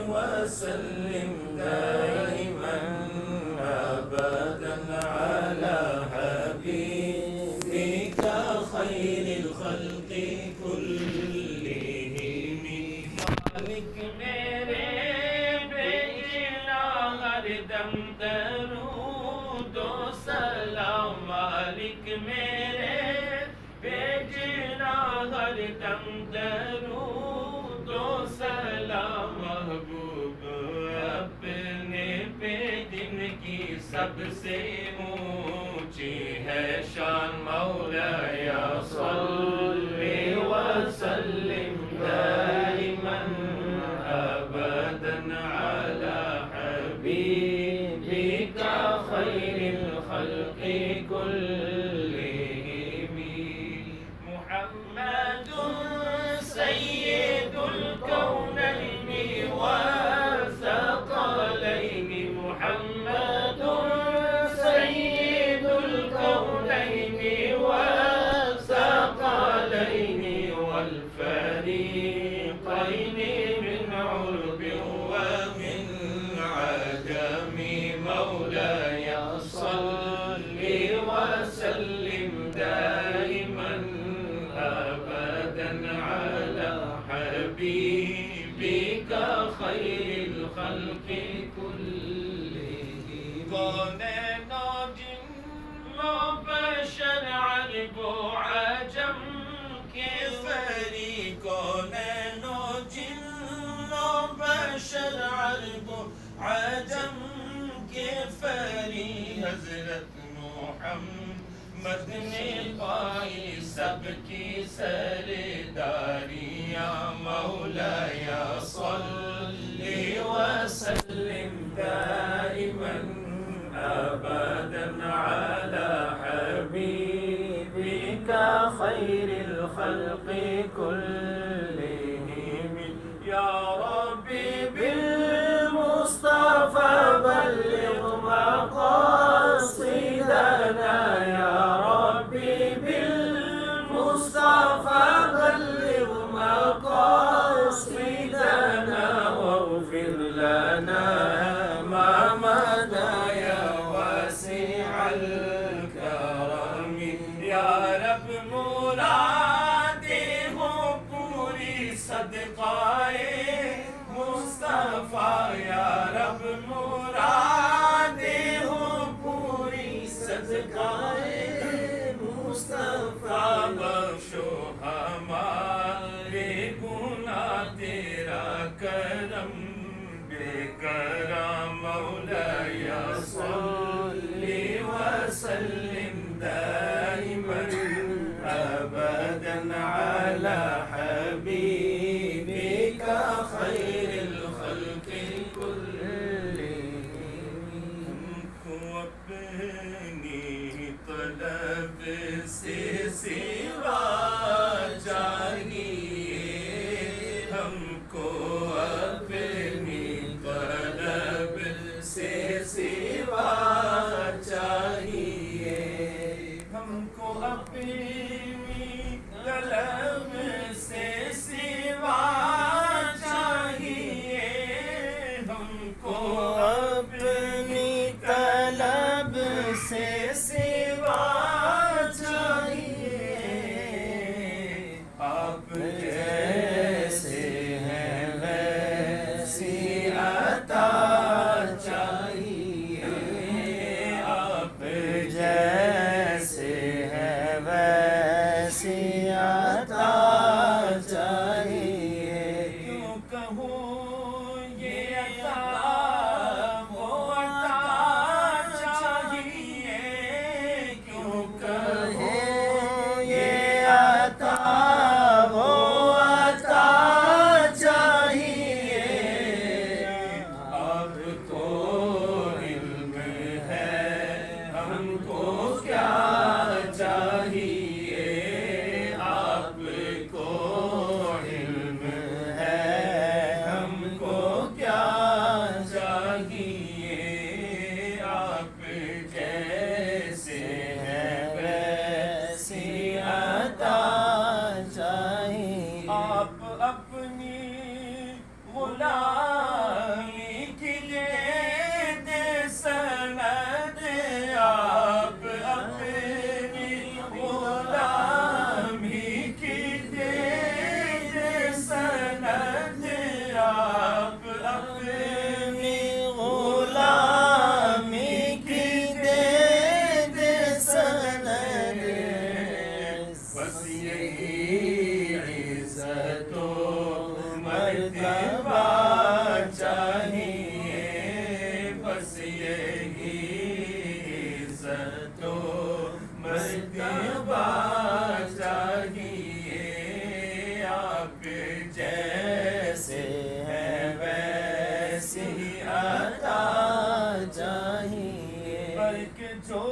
وسلم دائما أبدا على حبيبك خير الخلق كلهم مالك मेरे बेजना हरदम दरूद व सलाम मालिक मेरे बेजना हरदम दरूद व सलाम महबूब अपने पे जिनकी सबसे ऊंची है शान मौलाया सल्ली व सल्लिम दाइमन अबदन अला हबीबिका खैरिल खल्क़ि कुल्लिहिम मुहम्मदुन सय्यिदुल कौनैनि व सकलैनि मुहम्मदुन सय्यिदुल कौनैनि व सकलैनि वल फरीक़ैनि मिन उर्ब व मिन अजम मौलाया सल्लि व सल्लिम दाइमन अबदन अला हबीबिका खैरिल खल्क़ि कुल्लिहिम कौनैन व जिन्न बशर अरब व अजम के फरीक़ैन व जिन्न बशर अरब व अजम के फरी हज़रत मुहम्मद ने पाई सबकी सरदारियाँ मौलाया सल्ली व सल्लिम दाइमन अबदन अला हबीबिका खैरिल खल्क़ि कुल्लिहिम या रब्बी बिल मुस्तफ़ा बल्लिग़ मक़ासिदना या रब्बी बिल मुस्तफ़ा बल्लिग़ मक़ासिदना वग़फ़िर लना मा मदा या वासिअल करम या रब मुरादे हो पूरी सदक़ाए मुस्तफ़ा या रब मुरादे हो पूरी सदक़ाए मुस्तफ़ा बख्शो हमारे गुनाह तेरा करम बेकराम मौलाया सल्ली व सल्लिम दाइमन अबदन अला हबीबिका खैरिल खल्क़ि कुल्लिहिम अपनी तलब से सिवा चाहिए हमको अपनी तलब से सिवा चाहिए हमको अपनी तलब से सिवा चाहिए हमको अपनी तलब से सिवा चाहिए आप जैसे हैं वैसी अता चाहिए आप जैसे हैं वैसी मर्तबा चाहिए, बस यही इज़्ज़त मर्तबा चाहिए। आप जैसे हैं वैसी अता चाहिए, बल्कि जो